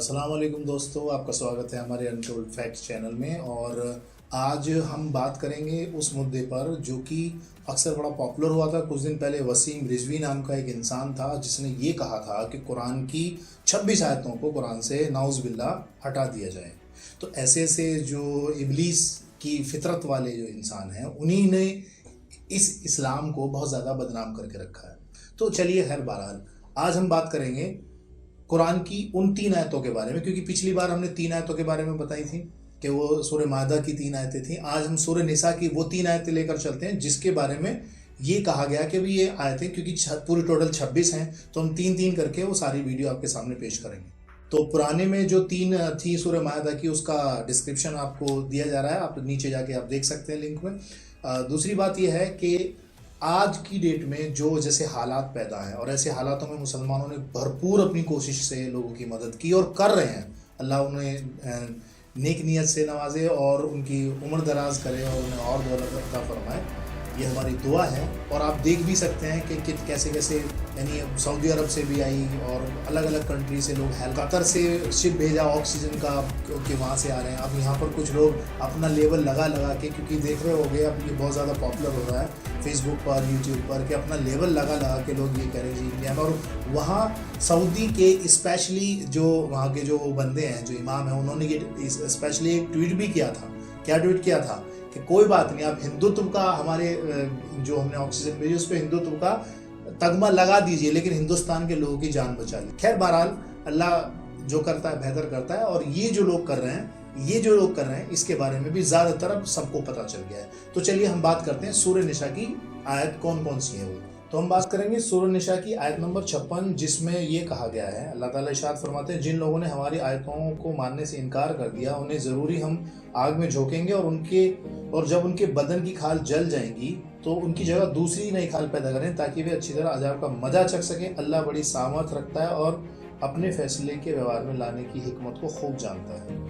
अस्सलाम वालेकुम दोस्तों, आपका स्वागत है हमारे अनटोल्ड फैक्ट्स चैनल में। और आज हम बात करेंगे उस मुद्दे पर जो कि अक्सर बड़ा पॉपुलर हुआ था। कुछ दिन पहले वसीम रिजवी नाम का एक इंसान था जिसने ये कहा था कि कुरान की 26 आयतों को कुरान से नाउज़ बिल्लाह हटा दिया जाए। तो ऐसे ऐसे जो इब्लीस की फितरत वाले जो इंसान हैं उन्हीं ने इस इस्लाम को बहुत ज़्यादा बदनाम करके रखा है। तो चलिए, खैर बहरहाल आज हम बात करेंगे कुरान की उन 3 आयतों के बारे में, क्योंकि पिछली बार हमने 3 आयतों के बारे में बताई थी कि वो सूरह मायदा की 3 आयतें थी। आज हम सूरह निसा की वो 3 आयतें लेकर चलते हैं जिसके बारे में ये कहा गया कि भी ये आयतें, क्योंकि पूरी टोटल 26 हैं, तो हम 3-3 करके वो सारी वीडियो आपके सामने पेश करेंगे। तो पुराने में जो 3 थी सूरह मायदा की, उसका डिस्क्रिप्शन आपको दिया जा रहा है, आप नीचे जाके आप देख सकते हैं लिंक में। दूसरी बात यह है कि आज की डेट में जो जैसे हालात पैदा हैं और ऐसे हालातों में मुसलमानों ने भरपूर अपनी कोशिश से लोगों की मदद की और कर रहे हैं। अल्लाह उन्हें नेक नियत से नवाजे और उनकी उम्र दराज करे और उन्हें और दौलत अता फरमाए, ये हमारी दुआ है। और आप देख भी सकते हैं कि कैसे कैसे, यानी सऊदी अरब से भी आई और अलग अलग कंट्री से लोग हैं। कतर से शिप भेजा ऑक्सीजन का कि वहाँ से आ रहे हैं। अब यहाँ पर कुछ लोग अपना लेवल लगा के, क्योंकि देख रहे हो गए अब ये बहुत ज़्यादा पॉपुलर हो रहा है फेसबुक पर, यूट्यूब पर, कि अपना लेवल लगा के लोग ये कह रहे हैं जी इंडिया में। और वहाँ सऊदी के स्पेशली जो वहाँ के जो बंदे हैं, जो इमाम हैं, उन्होंने ये स्पेशली एक ट्वीट भी किया था। क्या ट्वीट किया था कि कोई बात नहीं, आप हिंदुत्व का, हमारे जो हमने ऑक्सीजन भेजी उस पर हिंदुत्व का तगमा लगा दीजिए, लेकिन हिंदुस्तान के लोगों की जान बचा ली। खैर बहरहाल अल्लाह जो करता है बेहतर करता है। और ये जो लोग कर रहे हैं इसके बारे में भी ज़्यादातर अब सबको पता चल गया है। तो चलिए हम बात करते हैं सूरह निसा की आयत कौन कौन सी है वो। तो हम बात करेंगे सूरह निसा की आयत नंबर 56, जिसमें ये कहा गया है, अल्लाह ताला इरशाद फरमाते हैं, जिन लोगों ने हमारी आयतों को मानने से इनकार कर दिया उन्हें ज़रूरी हम आग में झोंकेंगे और जब उनके बदन की खाल जल जाएंगी तो उनकी जगह दूसरी नई खाल पैदा करें ताकि वे अच्छी तरह अजाब का मजा चख सकें। अल्लाह बड़ी सामर्थ रखता है और अपने फैसले के व्यवहार में लाने की हिकमत को खूब जानता है।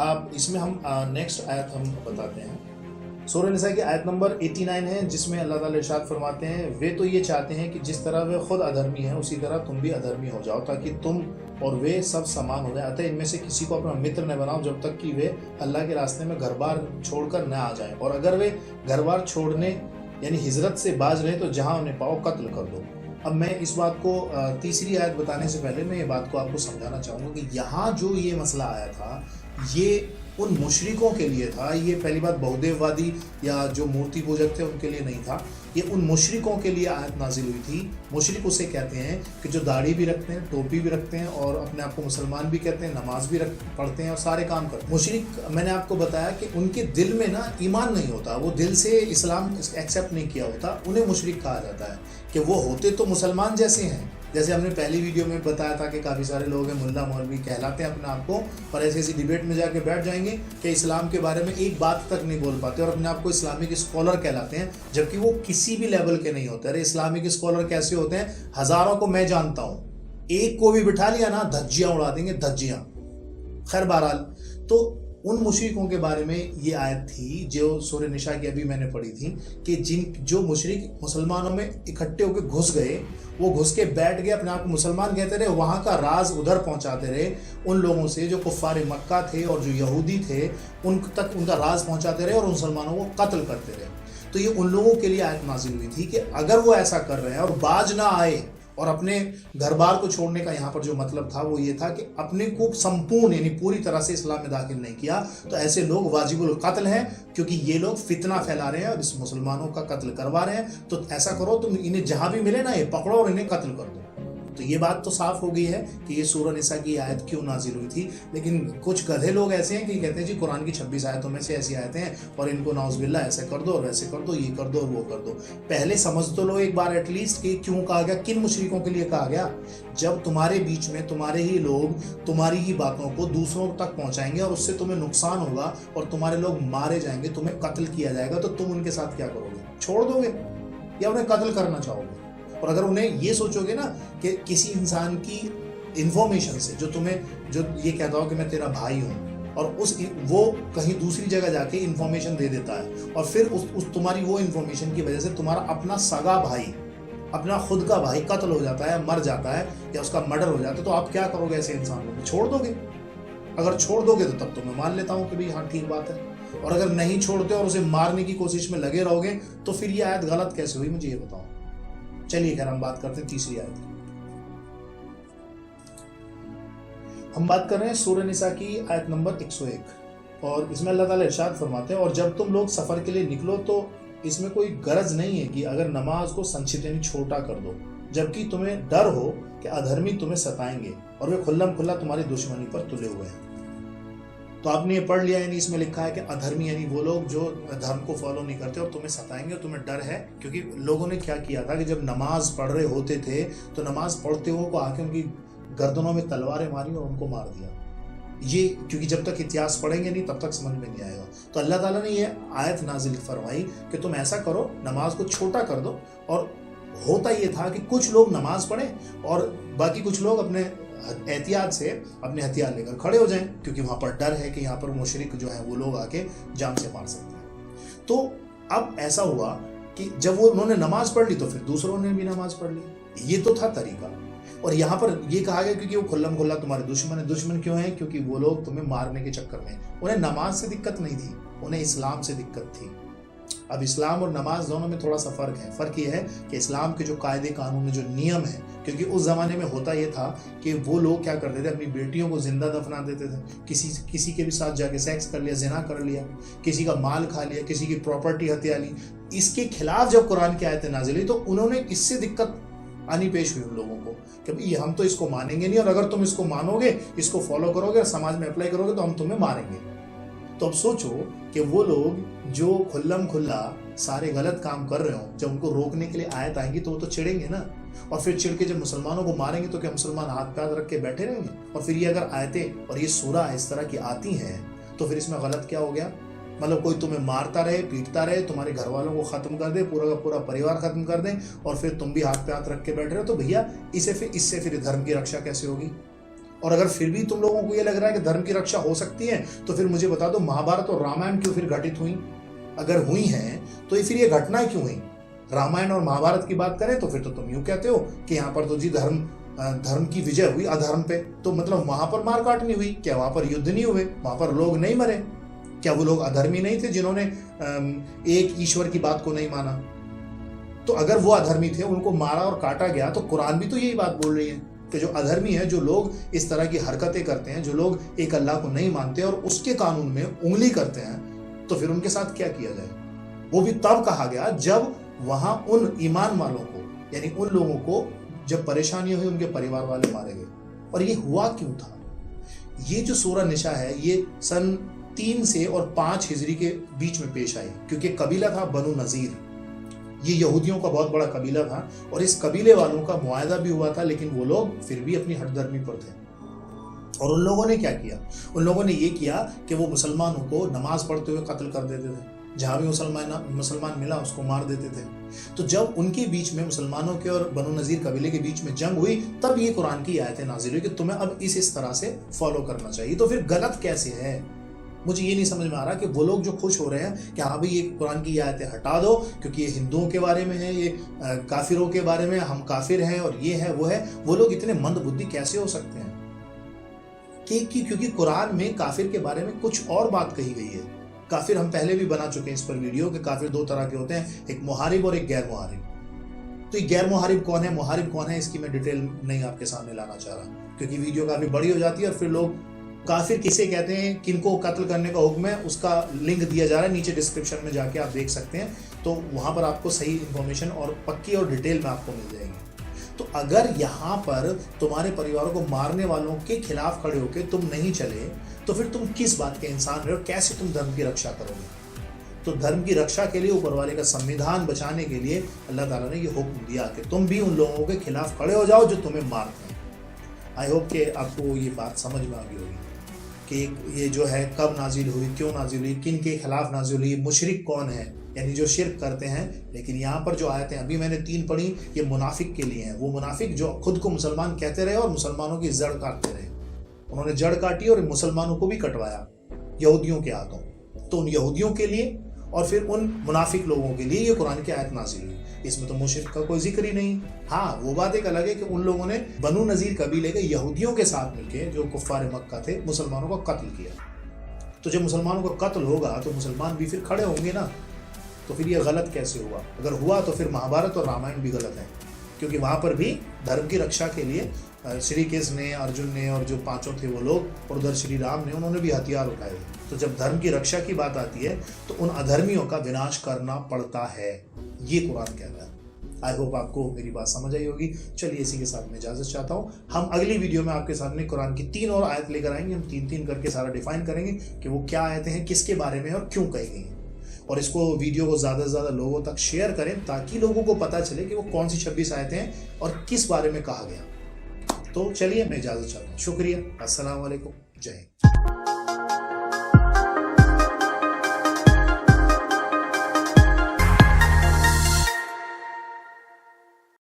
आप इसमें हम नेक्स्ट आयत हम बताते हैं। सूरह निसा की आयत नंबर 89 है, जिसमें अल्लाह ताला इरशाद फरमाते हैं, वे तो ये चाहते हैं कि जिस तरह वे खुद अधर्मी हैं उसी तरह तुम भी अधर्मी हो जाओ ताकि तुम और वे सब समान हो जाए। अतः इनमें से किसी को अपना मित्र न बनाओ जब तक कि वे अल्लाह के रास्ते में घर बार छोड़कर न आ जाएं, और अगर वे घर बार छोड़ने यानी हिजरत से बाज रहे तो जहाँ उन्हें पाओ कत्ल कर दो। अब मैं इस बात को तीसरी आयत बताने से पहले मैं ये बात को आपको समझाना चाहूँगा कि यहाँ जो ये मसला आया था ये उन मुशरिकों के लिए था। ये पहली बात बहुदेववादी या जो मूर्ति पूजक थे उनके लिए नहीं था, ये उन मुशरिकों के लिए आयत नाजिल हुई थी। मुशरिक उसे कहते हैं कि जो दाढ़ी भी रखते हैं, टोपी भी रखते हैं और अपने आप को मुसलमान भी कहते हैं, नमाज भी पढ़ते हैं और सारे काम करते हैं। मुशरिक, मैंने आपको बताया कि उनके दिल में ना ईमान नहीं होता, वो दिल से इस्लाम एक्सेप्ट नहीं किया होता, उन्हें मुशरिक कहा जाता है। कि वो होते तो मुसलमान जैसे हैं, जैसे हमने पहली वीडियो में बताया था कि काफ़ी सारे लोग हैं मुल्ला मौलवी कहलाते हैं अपने आप को, और ऐसी ऐसी डिबेट में जाके बैठ जाएंगे कि इस्लाम के बारे में एक बात तक नहीं बोल पाते और अपने आप को इस्लामिक स्कॉलर कहलाते हैं, जबकि वो किसी भी लेवल के नहीं होते। अरे इस्लामिक स्कॉलर कैसे होते हैं, हज़ारों को मैं जानता हूँ, एक को भी बिठा लिया ना धज्जियाँ उड़ा देंगे, धज्जियाँ। खैर बहरहाल, तो उन मुशरिकों के बारे में ये आयत थी जो सूरह निसा की अभी मैंने पढ़ी थी कि जो मुशरिक मुसलमानों में इकट्ठे होकर घुस गए, वो घुस के बैठ गए, अपने आप को मुसलमान कहते रहे, वहाँ का राज उधर पहुँचाते रहे उन लोगों से जो कुफ़ार मक्का थे और जो यहूदी थे, उन तक उनका राज पहुँचाते रहे और मुसलमानों को कत्ल करते रहे। तो ये उन लोगों के लिए आयत नाजिल हुई थी कि अगर वो ऐसा कर रहे हैं और बाज ना आए, और अपने घर बार को छोड़ने का यहाँ पर जो मतलब था वो ये था कि अपने को संपूर्ण यानी पूरी तरह से इस्लाम में दाखिल नहीं किया, तो ऐसे लोग वाजिबुल कत्ल हैं, क्योंकि ये लोग फितना फैला रहे हैं और इस मुसलमानों का कत्ल करवा रहे हैं। तो ऐसा करो, तुम इन्हें जहाँ भी मिले ना ये पकड़ो और इन्हें कत्ल कर दो। तो ये बात तो साफ हो गई है कि ये सूरह निसा की आयत क्यों नाजिल हुई थी। लेकिन कुछ गधे लोग ऐसे हैं कि कहते हैं जी कुरान की 26 आयतों में से ऐसी आयतें हैं और इनको नाउज़ बिल्लाह ऐसे कर दो और वैसे कर दो, ये कर दो और वो कर दो। पहले समझ तो लो एक बार एटलीस्ट कि क्यों कहा गया, किन मुशरिकों के लिए कहा गया। जब तुम्हारे बीच में तुम्हारे ही लोग तुम्हारी ही बातों को दूसरों तक पहुँचाएंगे और उससे तुम्हें नुकसान होगा और तुम्हारे लोग मारे जाएंगे, तुम्हें कत्ल किया जाएगा, तो तुम उनके साथ क्या करोगे, छोड़ दोगे या उन्हें कत्ल करना चाहोगे। और अगर उन्हें ये सोचोगे ना कि किसी इंसान की इन्फॉर्मेशन से जो ये कहता हो कि मैं तेरा भाई हूँ, और वो कहीं दूसरी जगह जाके इन्फॉर्मेशन दे देता है और फिर उस तुम्हारी वो इन्फॉर्मेशन की वजह से तुम्हारा अपना सगा भाई अपना खुद का भाई कत्ल हो जाता है, मर जाता है या उसका मर्डर हो जाता है, तो आप क्या करोगे ऐसे इंसान को? छोड़ दोगे? अगर छोड़ दोगे तो तब तो मैं मान लेता हूं कि भाई हाँ ठीक बात है, और अगर नहीं छोड़ते और उसे मारने की कोशिश में लगे रहोगे तो फिर ये आयत गलत कैसे हुई, मुझे ये बताओ। चलिए खैर हम बात करते हैं तीसरी आयत की। हम बात कर रहे हैं सूरह निसा की आयत नंबर 101, और इसमें अल्लाह ताला इरशाद फरमाते हैं, और जब तुम लोग सफर के लिए निकलो तो इसमें कोई गरज नहीं है कि अगर नमाज को संक्षिप्त यानी छोटा कर दो, जबकि तुम्हें डर हो कि अधर्मी तुम्हें सताएंगे और वे खुल्लम खुल्ला तुम्हारी दुश्मनी पर तुले हुए हैं। तो आपने ये पढ़ लिया, यानी इसमें लिखा है कि अधर्मी यानी वो लोग जो धर्म को फॉलो नहीं करते और तुम्हें सताएंगे और तुम्हें डर है, क्योंकि लोगों ने क्या किया था कि जब नमाज पढ़ रहे होते थे तो नमाज पढ़ते हुए को आके उनकी गर्दनों में तलवारें मारी और उनको मार दिया। ये क्योंकि जब तक इतिहास पढ़ेंगे नहीं तब तक समझ में नहीं आएगा। तो अल्लाह ताला ने ये आयत नाजिल फरमाई कि तुम ऐसा करो, नमाज को छोटा कर दो। और होता ये था कि कुछ लोग नमाज पढ़ें और बाकी कुछ लोग अपने एहतियात से अपने हथियार लेकर खड़े हो जाएं, क्योंकि वहां पर डर है कि यहाँ पर मुशरिक जो है वो लोग आके जान से मार सकते हैं। तो अब ऐसा हुआ कि जब वो उन्होंने नमाज पढ़ ली तो फिर दूसरों ने भी नमाज पढ़ ली। ये तो था तरीका। और यहाँ पर ये कहा गया क्योंकि वो खुल्लम खुल्ला तुम्हारे दुश्मन है। दुश्मन क्यों है? क्योंकि वो लोग तुम्हें मारने के चक्कर में, उन्हें नमाज से दिक्कत नहीं थी, उन्हें इस्लाम से दिक्कत थी। अब इस्लाम और नमाज दोनों में थोड़ा सा फर्क है। फर्क ये है कि इस्लाम के जो कायदे कानून जो नियम है, क्योंकि उस जमाने में होता ये था कि वो लोग क्या करते थे, अपनी बेटियों को जिंदा दफना देते थे, किसी के भी साथ जाके सेक्स कर लिया, जिना कर लिया, किसी का माल खा लिया, किसी की प्रॉपर्टी हत्या ली। इसके खिलाफ जब कुरान की आयतें नाजिल हुई तो उन्होंने इससे दिक्कत आनी पेश हुई उन लोगों को कि भाई हम तो इसको मानेंगे नहीं, और अगर तुम इसको मानोगे, इसको फॉलो करोगे और समाज में अप्लाई करोगे तो हम तुम्हें मारेंगे। तो अब सोचो कि वो लोग जो खुल्लम खुल्ला सारे गलत काम कर रहे हो, जब उनको रोकने के लिए आयत आएंगी तो वो तो चिढ़ेंगे ना, और फिर चिढ़ के जब मुसलमानों को मारेंगे तो क्या मुसलमान हाथ पैर रख के बैठे रहेंगे? और फिर ये अगर आयतें और ये सूरह इस तरह की आती हैं तो फिर इसमें गलत क्या हो गया? मतलब कोई तुम्हें मारता रहे, पीटता रहे, तुम्हारे घर वालों को खत्म कर दे, पूरा का पूरा परिवार खत्म कर दे, और फिर तुम भी हाथ पे हाथ रख के बैठ रहे हो, तो भैया इससे फिर धर्म की रक्षा कैसे होगी? और अगर फिर भी तुम लोगों को ये लग रहा है कि धर्म की रक्षा हो सकती है तो फिर मुझे बता दो, महाभारत और रामायण क्यों फिर घटित हुई? अगर हुई हैं तो फिर ये घटनाएं क्यों हुई? रामायण और महाभारत की बात करें तो फिर तो तुम यूं कहते हो कि यहाँ पर तो जी धर्म की विजय हुई अधर्म पे, तो मतलब वहां पर मार काट नहीं हुई क्या? वहां पर युद्ध नहीं हुए? वहां पर लोग नहीं मरे क्या? वो लोग अधर्मी नहीं थे जिन्होंने एक ईश्वर की बात को नहीं माना? तो अगर वो अधर्मी थे, उनको मारा और काटा गया, तो कुरान भी तो यही बात बोल रही है कि जो अधर्मी है, जो लोग इस तरह की हरकतें करते हैं, जो लोग एक अल्लाह को नहीं मानते और उसके कानून में उंगली करते हैं, तो फिर उनके साथ क्या किया जाए? वो भी तब कहा गया जब वहां उन ईमान वालों को, यानी उन लोगों को जब परेशानी हुई, उनके परिवार वाले मारे गए। और ये हुआ क्यों था? ये जो सूरह निशा है ये सन 3 से और 5 हिजरी के बीच में पेश आई, क्योंकि कबीला था बनु नजीर। ये यहूदियों का बहुत बड़ा कबीला था और इस कबीले वालों का मुआहदा भी हुआ था, लेकिन वो लोग फिर भी अपनी हठधर्मी पर थे। और उन लोगों ने क्या किया? उन लोगों ने ये किया कि वो मुसलमानों को नमाज पढ़ते हुए कत्ल कर देते थे, जहां भी मुसलमान मिला उसको मार देते थे। तो जब उनके बीच में, मुसलमानों के और बनु नजीर कबीले के बीच में जंग हुई, तब ये कुरान की आयतें नाजिल हुई कि तुम्हें अब इस तरह से फॉलो करना चाहिए। तो फिर गलत कैसे है? मुझे ये नहीं समझ में आ रहा कि वो लोग जो खुश हो रहे हैं कि हाँ भाई ये कुरान की आयतें हटा दो क्योंकि ये हिंदुओं के बारे में है, ये काफिरों के बारे में, हम काफिर हैं और ये है वो है, वो लोग इतने मंद बुद्धि कैसे हो सकते हैं? क्योंकि कुरान में काफिर के बारे में कुछ और बात कही गई है। काफिर हम पहले भी बना चुके हैं इस पर वीडियो कि काफिर 2 तरह के होते हैं, एक मुहारिब और एक गैर मुहारिब। तो ये गैर मुहारिब कौन है, मुहारिब कौन है, इसकी मैं डिटेल नहीं आपके सामने लाना चाह रहा, क्योंकि वीडियो काफी बड़ी हो जाती है और फिर लोग काफिर किसे कहते हैं, किनको कत्ल करने का हुक्म है, उसका लिंक दिया जा रहा है नीचे डिस्क्रिप्शन में, जाके आप देख सकते हैं। तो वहां पर आपको सही इंफॉर्मेशन और पक्की और डिटेल में आपको मिल जाएगी। तो अगर यहाँ पर तुम्हारे परिवारों को मारने वालों के खिलाफ खड़े होकर तुम नहीं चले तो फिर तुम किस बात के इंसान रहे हो? कैसे तुम धर्म की रक्षा करोगे? तो धर्म की रक्षा के लिए, ऊपर वाले का संविधान बचाने के लिए अल्लाह ताला ने ये हुक्म दिया कि तुम भी उन लोगों के खिलाफ खड़े हो जाओ जो तुम्हें मारते हैं। आई होप कि आपको ये बात समझ में आ गई होगी कि ये जो है कब नाजिल हुई, क्यों नाजिल हुई, किन के खिलाफ नाजिल हुई, मुशरिक कौन है, यानी जो शिर्क करते हैं। लेकिन यहाँ पर जो आयतें अभी मैंने 3 पढ़ी, ये मुनाफिक के लिए हैं। वो मुनाफिक जो खुद को मुसलमान कहते रहे और मुसलमानों की जड़ काटते रहे। उन्होंने जड़ काटी और मुसलमानों को भी कटवाया यहूदियों के हाथों। तो उन यहूदियों के लिए और फिर उन मुनाफिक लोगों के लिए ये कुरान की आयत नाजिल हुई। इसमें तो मुशरिक का कोई जिक्र ही नहीं। हाँ, वो बात एक अलग है कि उन लोगों ने बनु नजीर कबीले के यहूदियों के साथ मिलकर, जो कुफ्फार मक्का थे, मुसलमानों का कत्ल किया। तो जब मुसलमानों का कत्ल होगा तो मुसलमान भी फिर खड़े होंगे ना, तो फिर ये गलत कैसे हुआ? अगर हुआ तो फिर महाभारत और रामायण भी गलत है, क्योंकि वहाँ पर भी धर्म की रक्षा के लिए श्री कृष्ण ने, अर्जुन ने और जो पांचों थे वो लोग, और उधर श्री राम ने, उन्होंने भी हथियार उठाए। तो जब धर्म की रक्षा की बात आती है तो उन अधर्मियों का विनाश करना पड़ता है, ये कुरान कह रहा है। आई होप आपको मेरी बात समझ आई होगी। चलिए इसी के साथ मैं इजाजत चाहता हूँ। हम अगली वीडियो में आपके सामने कुरान की 3 और आयत लेकर आएंगे। हम 3-3 करके सारा डिफाइन करेंगे कि वो क्या आयतें हैं, किसके बारे में और क्यों कही गई हैं। और इसको वीडियो को ज़्यादा से ज़्यादा लोगों तक शेयर करें ताकि लोगों को पता चले कि वो कौन सी 26 आयतें हैं और किस बारे में कहा गया। तो चलिए मैं इजाज़त चाहता हूँ। शुक्रिया। अस्सलाम वालेकुम। जय हिंद।